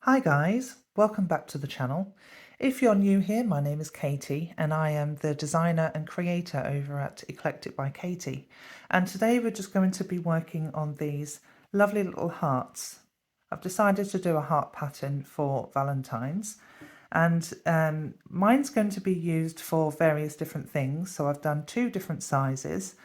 Hi guys, welcome back to the channel. If you're new here, my name is Katie and I am the designer and creator over at Eclectic by Katie. And today we're just going to be working on these lovely little hearts. I've decided to do a heart pattern for Valentine's, and mine's going to be used for various different things. So I've done two different sizes,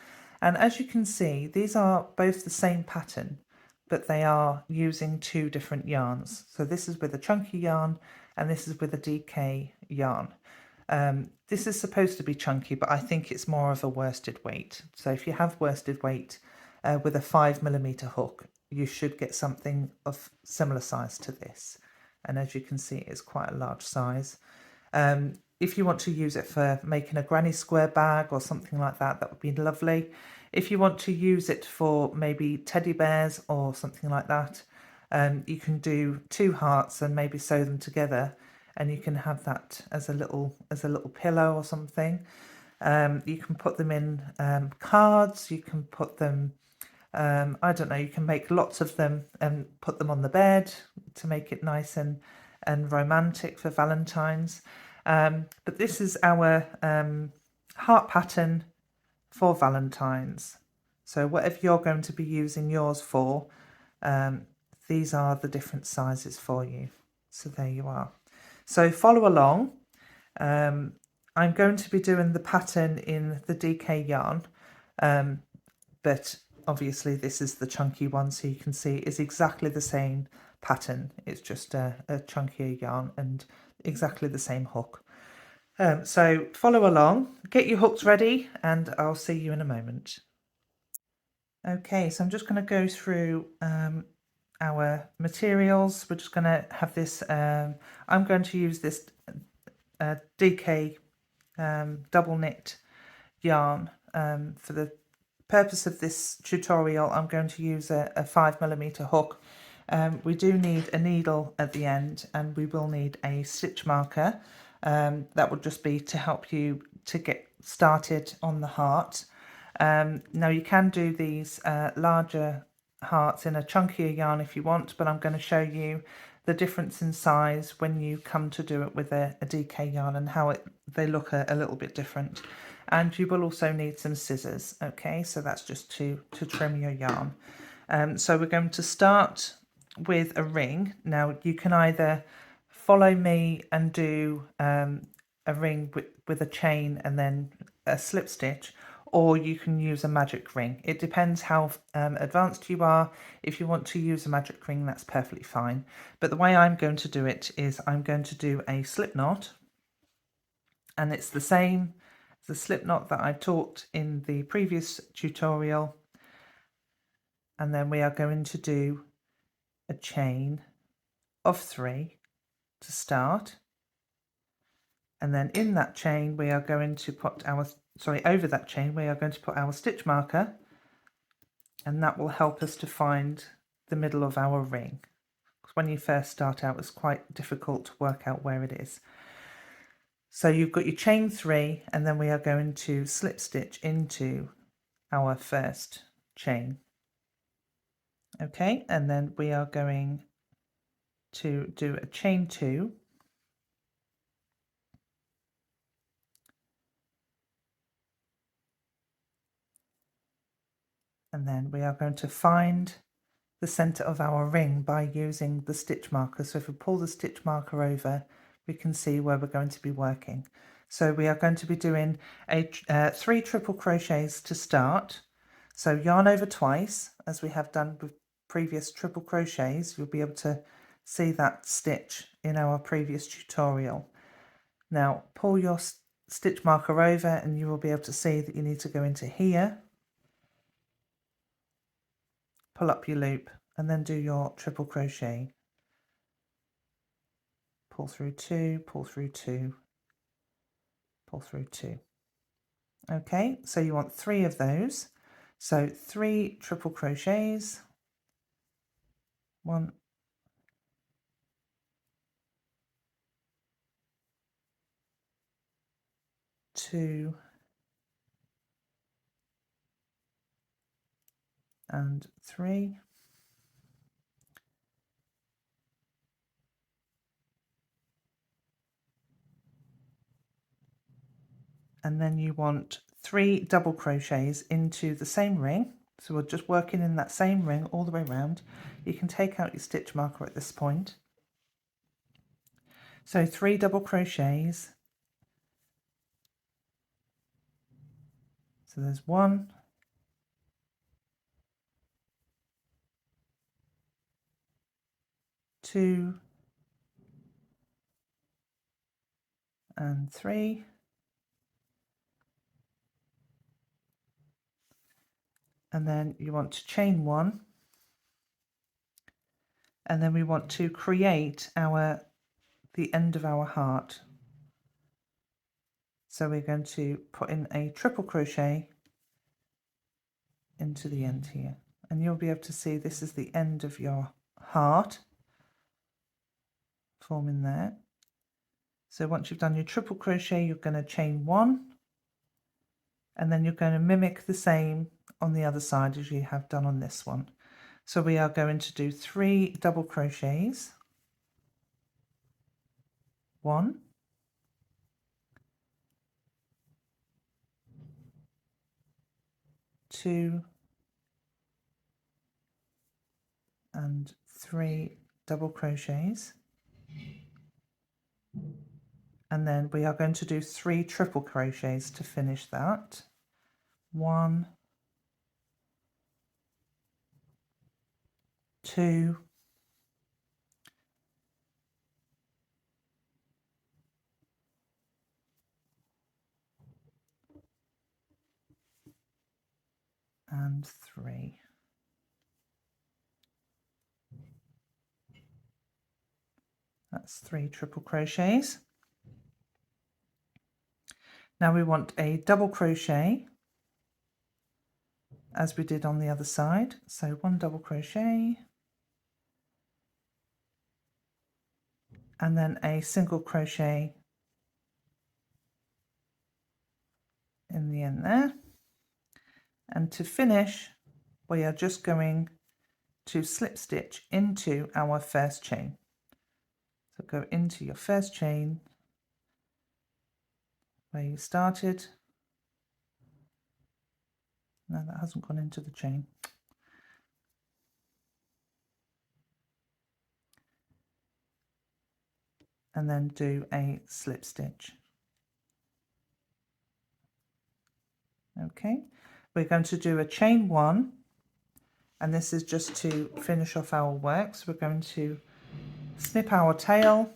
and as you can see, these are both the same pattern, but they are using two different yarns. So this is with a chunky yarn and this is with a DK yarn. This is supposed to be chunky, but I think it's more of a worsted weight. So if you have worsted weight with a 5mm hook, you should get something of similar size to this. And as you can see, it's quite a large size. If you want to use it for making a granny square bag or something like that, that would be lovely. If you want to use it for maybe teddy bears or something like that, you can do two hearts and maybe sew them together, and you can have that as a little pillow or something. You can put them in cards. You can put them, I don't know, you can make lots of them and put them on the bed to make it nice and romantic for Valentine's. But this is our heart pattern for Valentine's. So whatever you're going to be using yours for, these are the different sizes for you. So there you are. So follow along. I'm going to be doing the pattern in the DK yarn, but obviously this is the chunky one, so you can see it's exactly the same pattern. It's just a chunkier yarn and exactly the same hook. So follow along, get your hooks ready, and I'll see you in a moment. Okay, so I'm just going to go through our materials. We're just going to have this, I'm going to use this DK double knit yarn. For the purpose of this tutorial, I'm going to use a 5mm hook. We do need a needle at the end, and we will need a stitch marker. That would just be to help you to get started on the heart. Now you can do these larger hearts in a chunkier yarn if you want, but I'm going to show you the difference in size when you come to do it with a DK yarn and how they look a little bit different. And you will also need some scissors. Okay, so that's just to trim your yarn. So we're going to start with a ring. Now you can either follow me and do a ring with a chain and then a slip stitch, or you can use a magic ring. It depends how advanced you are. If you want to use a magic ring, that's perfectly fine. But the way I'm going to do it is I'm going to do a slip knot, and it's the same as the slip knot that I taught in the previous tutorial. And then we are going to do a chain of 3 to start. And then in that chain, we are going to put our, over that chain, we are going to put our stitch marker, and that will help us to find the middle of our ring. Because when you first start out, it's quite difficult to work out where it is. So you've got your chain 3, and then we are going to slip stitch into our first chain. Okay, and then we are going to do a chain 2. And then we are going to find the center of our ring by using the stitch marker. So if we pull the stitch marker over, we can see where we're going to be working. So we are going to be doing 3 triple crochets to start. So yarn over twice, as we have done with previous triple crochets. You'll be able to see that stitch in our previous tutorial. Now pull your stitch marker over and you will be able to see that you need to go into here, pull up your loop, and then do your triple crochet. Pull through 2, pull through 2, pull through 2. Okay, so you want 3 of those. So 3 triple crochets, 1, 2, and 3. and then you want 3 double crochets into the same ring. So we're just working in that same ring all the way around. You can take out your stitch marker at this point. So 3 double crochets. So there's 1, 2, and 3. And then you want to chain 1, and then we want to create the end of our heart. So we're going to put in a triple crochet into the end here, and you'll be able to see this is the end of your heart forming there. So once you've done your triple crochet, you're going to chain 1, and then you're going to mimic the same on the other side as you have done on this one. So we are going to do 3 double crochets, 1, 2, and 3 double crochets, and then we are going to do 3 triple crochets to finish that. 1, 2, and 3. That's 3 triple crochets. Now we want a double crochet as we did on the other side. So 1 double crochet, and then a single crochet in the end there. And to finish, we are just going to slip stitch into our first chain. So go into your first chain where you started. No, that hasn't gone into the chain. And then do a slip stitch. Okay, we're going to do a chain 1, and this is just to finish off our work. So we're going to snip our tail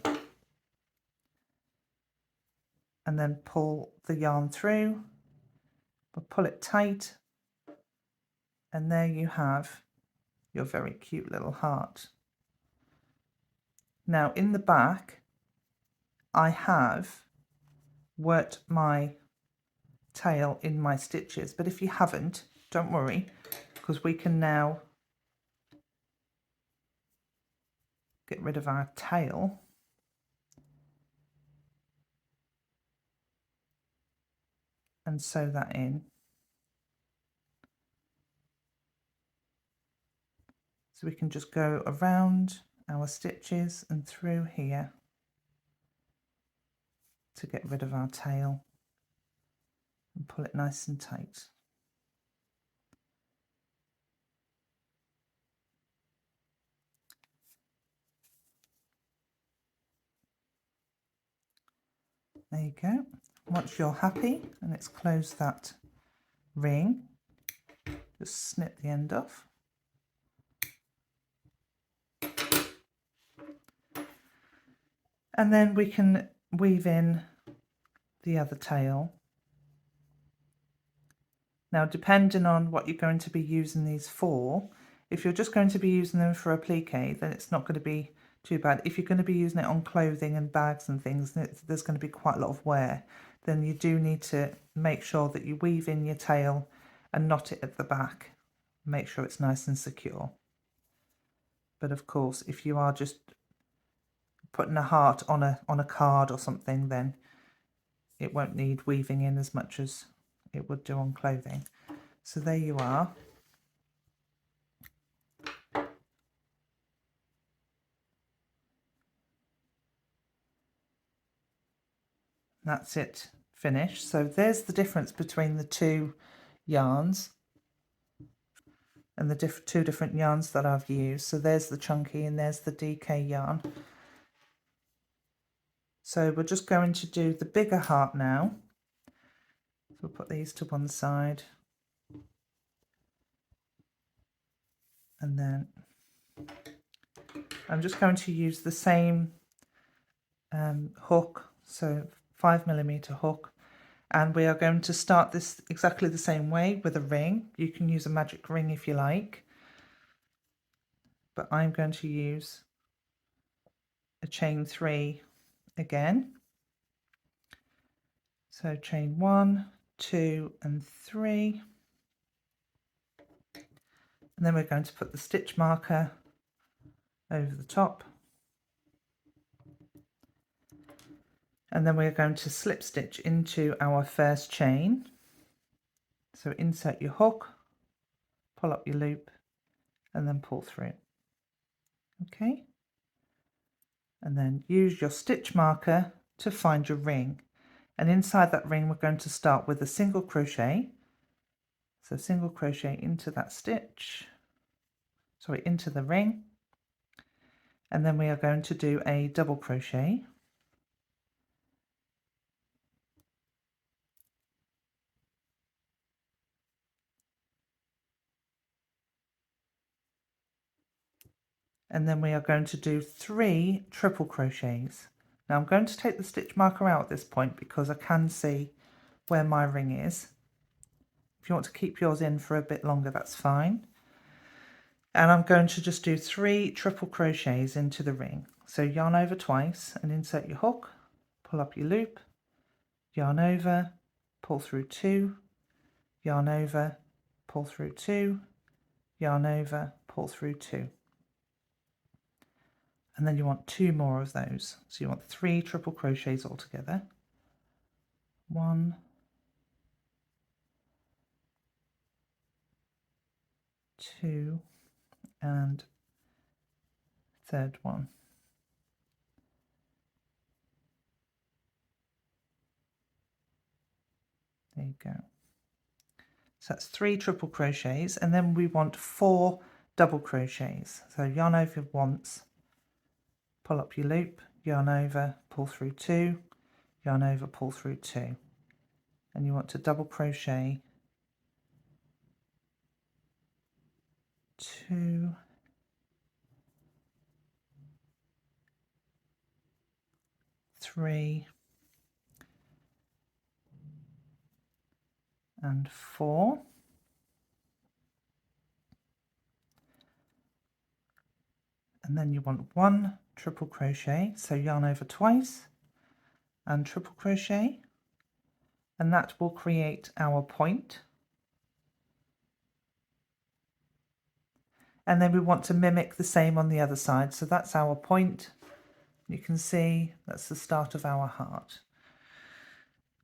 and then pull the yarn through, but pull it tight, and there you have your very cute little heart. Now in the back I have worked my tail in my stitches, but if you haven't, don't worry, because we can now get rid of our tail and sew that in. So we can just go around our stitches and through here to get rid of our tail and pull it nice and tight. There you go. Once you're happy and it's closed that ring, just snip the end off. And then we can weave in the other tail. Now, depending on what you're going to be using these for, if you're just going to be using them for applique, then it's not going to be too bad. If you're going to be using it on clothing and bags and things, there's going to be quite a lot of wear, then you do need to make sure that you weave in your tail and knot it at the back. Make sure it's nice and secure. But of course, if you are just putting a heart on a card or something, then it won't need weaving in as much as it would do on clothing. So there you are. That's it finish. So there's the difference between the two yarns and the two different yarns that I've used. So there's the chunky and there's the DK yarn. So we're just going to do the bigger heart now. So we'll put these to one side. And then I'm just going to use the same hook, so 5mm hook. And we are going to start this exactly the same way with a ring. You can use a magic ring if you like, but I'm going to use a chain 3 again. So chain 1, 2 and 3. And then we're going to put the stitch marker over the top. And then we're going to slip stitch into our first chain. So insert your hook, pull up your loop, and then pull through. Okay. And then use your stitch marker to find your ring. And inside that ring, we're going to start with a single crochet. So single crochet into that stitch, sorry, into the ring. And then we are going to do a double crochet. And then we are going to do 3 triple crochets. Now I'm going to take the stitch marker out at this point because I can see where my ring is. If you want to keep yours in for a bit longer, that's fine. And I'm going to just do 3 triple crochets into the ring. So yarn over twice and insert your hook, pull up your loop, yarn over, pull through 2, yarn over, pull through 2, yarn over, pull through 2. And then you want 2 more of those. So you want 3 triple crochets altogether. 1, 2, and third one. There you go. So that's 3 triple crochets, and then we want 4 double crochets. So yarn over once, pull up your loop, yarn over, pull through 2, yarn over, pull through 2. And you want to double crochet 2, 3, and 4. And then you want 1 triple crochet, so yarn over twice and triple crochet, and that will create our point. And then we want to mimic the same on the other side, so that's our point. You can see that's the start of our heart.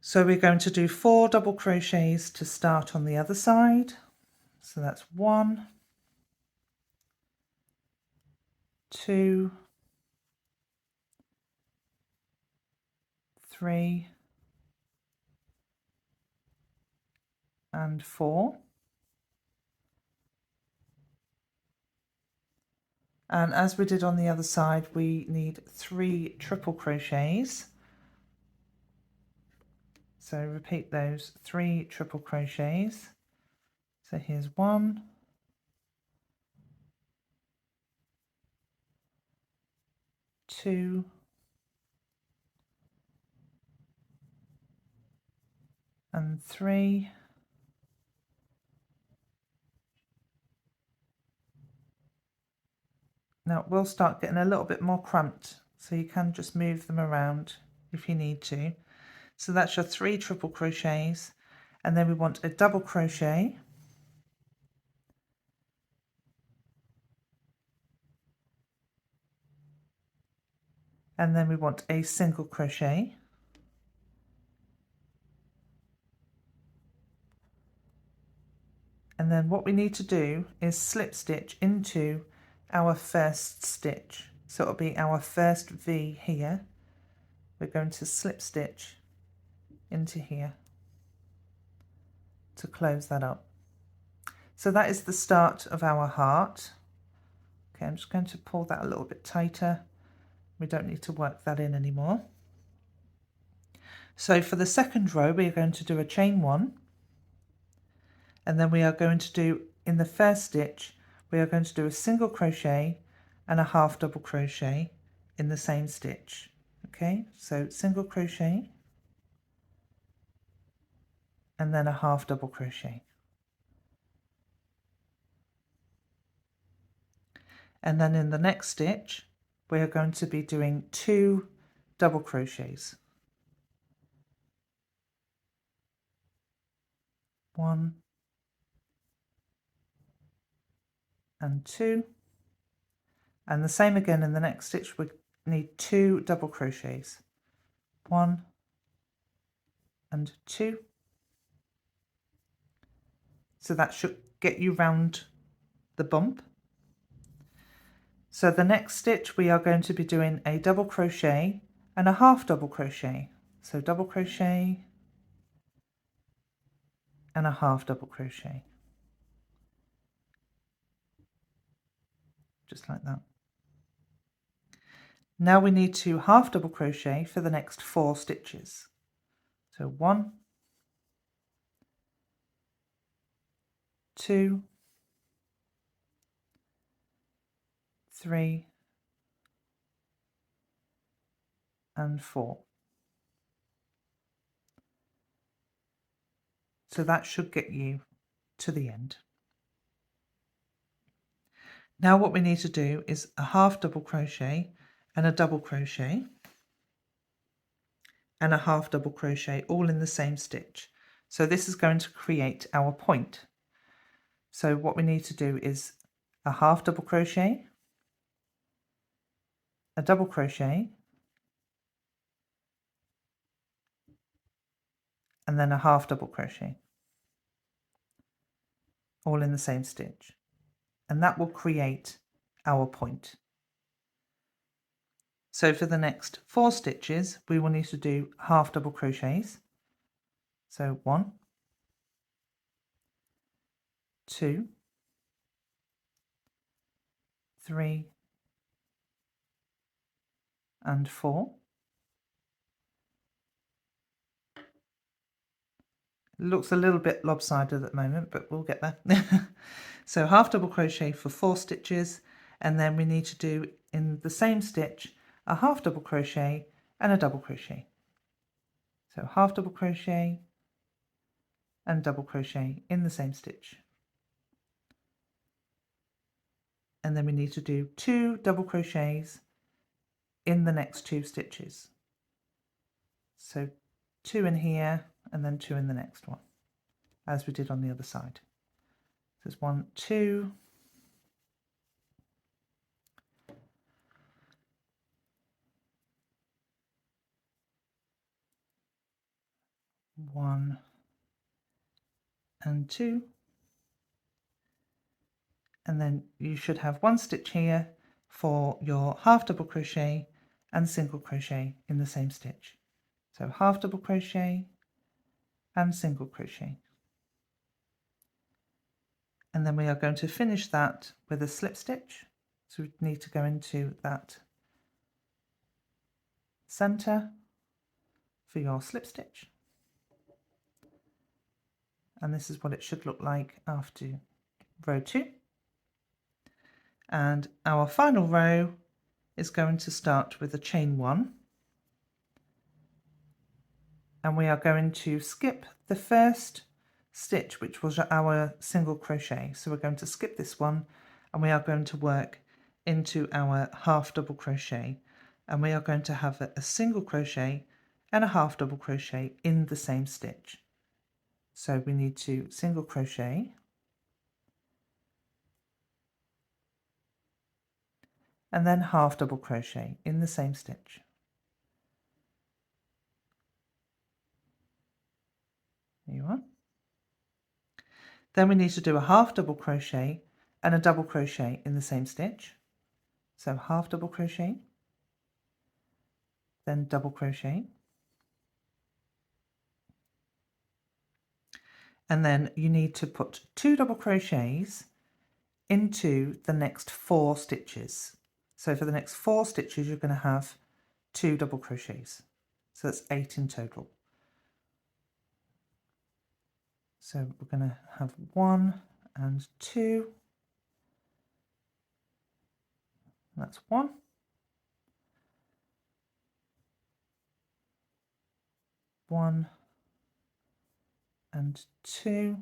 So we're going to do 4 double crochets to start on the other side. So that's 1, 2, 3, and 4. And as we did on the other side, we need 3 triple crochets. So repeat those 3 triple crochets. So here's 1, 2, 3, now we'll start getting a little bit more cramped, so you can just move them around if you need to. So that's your 3 triple crochets, and then we want a double crochet, and then we want a single crochet, and then what we need to do is slip stitch into our first stitch. So it'll be our first V here. We're going to slip stitch into here to close that up. So that is the start of our heart. Okay, I'm just going to pull that a little bit tighter. We don't need to work that in anymore. So for the second row, we are going to do a chain 1, and then we are going to do, in the first stitch, we are going to do a single crochet and a half double crochet in the same stitch. Okay, so single crochet and then a half double crochet. And then in the next stitch, we are going to be doing 2 double crochets. 1 and 2. And the same again in the next stitch, we need 2 double crochets. 1 and 2. So that should get you round the bump. So the next stitch we are going to be doing a double crochet and a half double crochet. So double crochet and a half double crochet. Just like that. Now we need to half double crochet for the next 4 stitches. So 1, 2, 3 and 4. So that should get you to the end. Now what we need to do is a half double crochet and a double crochet and a half double crochet all in the same stitch. So this is going to create our point. So what we need to do is a half double crochet, a double crochet, and then a half double crochet all in the same stitch, and that will create our point. So for the next 4 stitches we will need to do half double crochets. So 1, 2, 3 and 4. It looks a little bit lopsided at the moment, but we'll get there. So half double crochet for 4 stitches, and then we need to do in the same stitch a half double crochet and a double crochet. So half double crochet and double crochet in the same stitch. And then we need to do 2 double crochets in the next 2 stitches. So 2 in here and then 2 in the next one, as we did on the other side. So there's 1, 2, 1 and 2, and then you should have 1 stitch here for your half double crochet and single crochet in the same stitch. So half double crochet and single crochet, and then we are going to finish that with a slip stitch. So we need to go into that center for your slip stitch, and this is what it should look like after row 2. And our final row is going to start with a chain 1, and we are going to skip the first stitch, which was our single crochet. So we're going to skip this one, and we are going to work into our half double crochet, and we are going to have a single crochet and a half double crochet in the same stitch. So we need to single crochet and then half double crochet in the same stitch. There you are. Then we need to do a half double crochet and a double crochet in the same stitch. So half double crochet, then double crochet, And then you need to put 2 double crochets into the next 4 stitches. So for the next 4 stitches you're going to have 2 double crochets. So that's 8 in total. So we're going to have 1 and 2. That's 1. One and 2.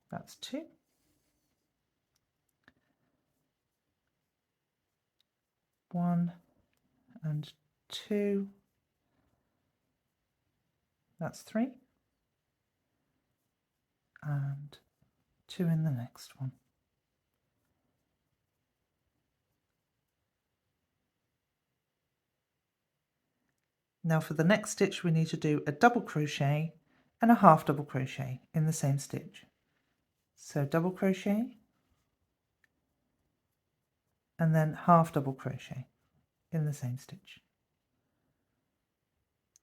That's 2. One and 2. That's 3. And 2 in the next one. Now for the next stitch we need to do a double crochet and a half double crochet in the same stitch. So double crochet and then half double crochet in the same stitch.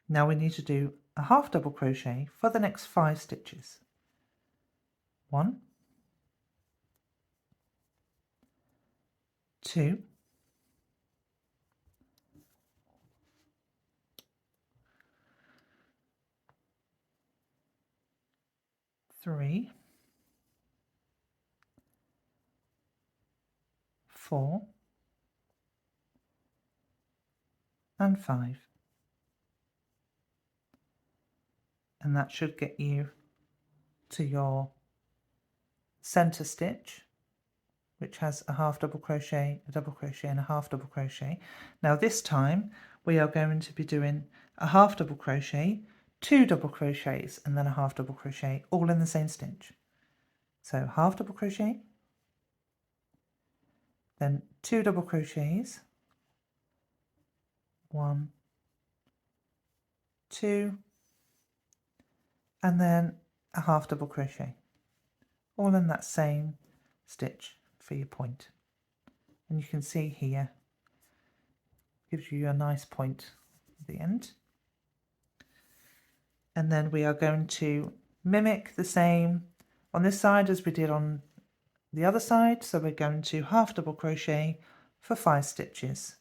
Now we need to do a half double crochet for the next 5 stitches. 1, 2, 3, 4 and 5. And that should get you to your center stitch, which has a half double crochet, a double crochet and a half double crochet. Now this time we are going to be doing a half double crochet, 2 double crochets and then a half double crochet all in the same stitch. So half double crochet, then 2 double crochets, 1, 2 and then a half double crochet all in that same stitch for your point. And you can see here gives you a nice point at the end. And then we are going to mimic the same on this side as we did on the other side. So we're going to half double crochet for 5 stitches.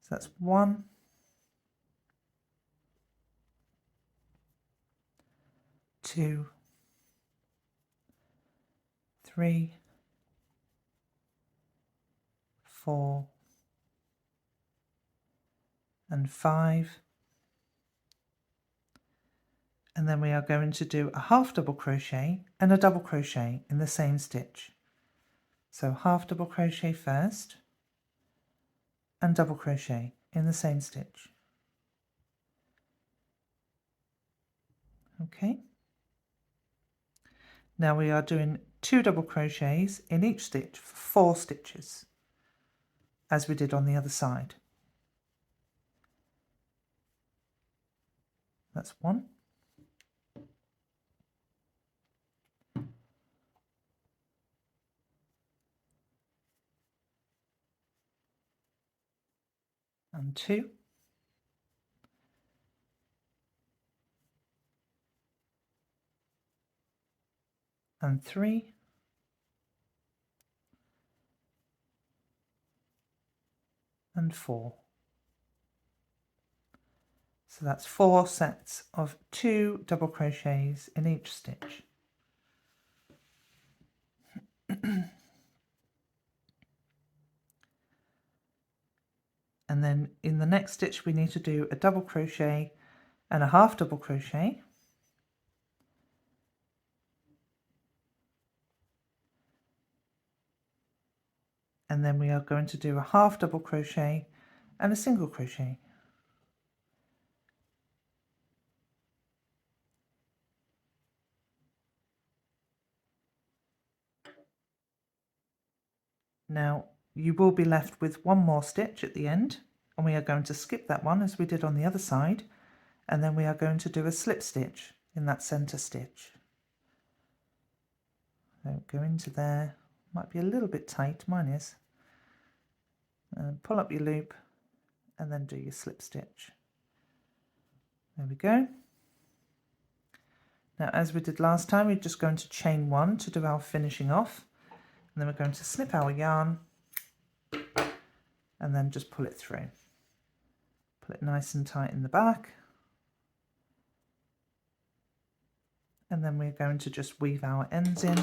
So that's 1, 2, 3, 4 and 5. And then we are going to do a half double crochet and a double crochet in the same stitch. So half double crochet first and double crochet in the same stitch. Okay. Now we are doing 2 double crochets in each stitch for 4 stitches, as we did on the other side. That's 1. And 2. And 3. And 4. So that's 4 sets of 2 double crochets in each stitch. And then in the next stitch we need to do a double crochet and a half double crochet. And then we are going to do a half double crochet and a single crochet. Now you will be left with one more stitch at the end, and we are going to skip that one as we did on the other side, and then we are going to do a slip stitch in that center stitch. So go into there, might be a little bit tight, mine is. Pull up your loop and then do your slip stitch. There we go. Now, as we did last time, we're just going to chain 1 to do our finishing off, and then we're going to snip our yarn and then just pull it through. Pull it nice and tight in the back, and then we're going to just weave our ends in.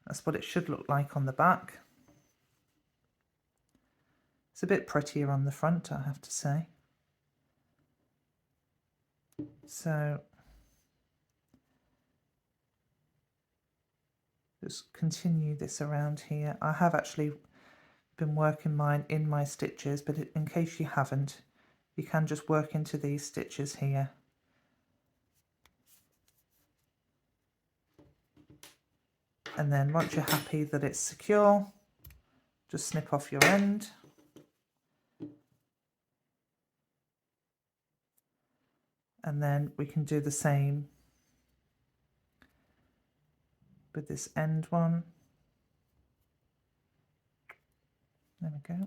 That's what it should look like on the back. It's a bit prettier on the front, I have to say. So just continue this around here. I have actually been working mine in my stitches, but in case you haven't, you can just work into these stitches here. And then once you're happy that it's secure, just snip off your end. And then we can do the same with this end one. There we go.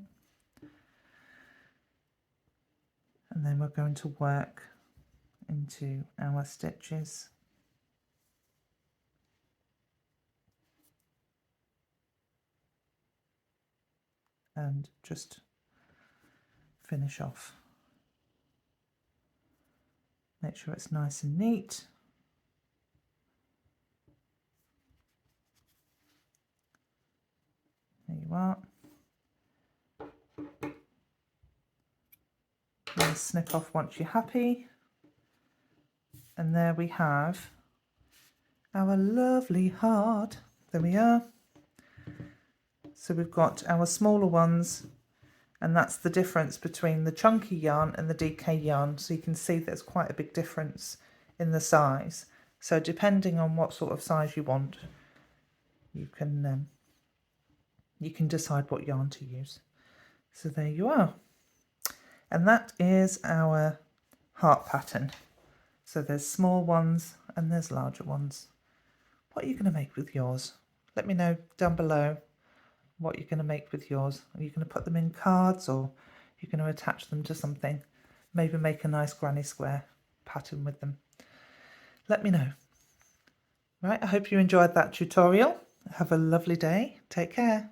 And then we're going to work into our stitches. And just finish off. Make sure it's nice and neat. There you are. And snip off once you're happy. And there we have our lovely heart. There we are. So we've got our smaller ones, and that's the difference between the chunky yarn and the DK yarn. So you can see there's quite a big difference in the size. So depending on what sort of size you want, you can decide what yarn to use. So there you are. And that is our heart pattern. So there's small ones and there's larger ones. What are you going to make with yours? Let me know down below what you're going to make with yours. Are you going to put them in cards, or you're going to attach them to something? Maybe make a nice granny square pattern with them. Let me know. Right, I hope you enjoyed that tutorial. Have a lovely day. Take care.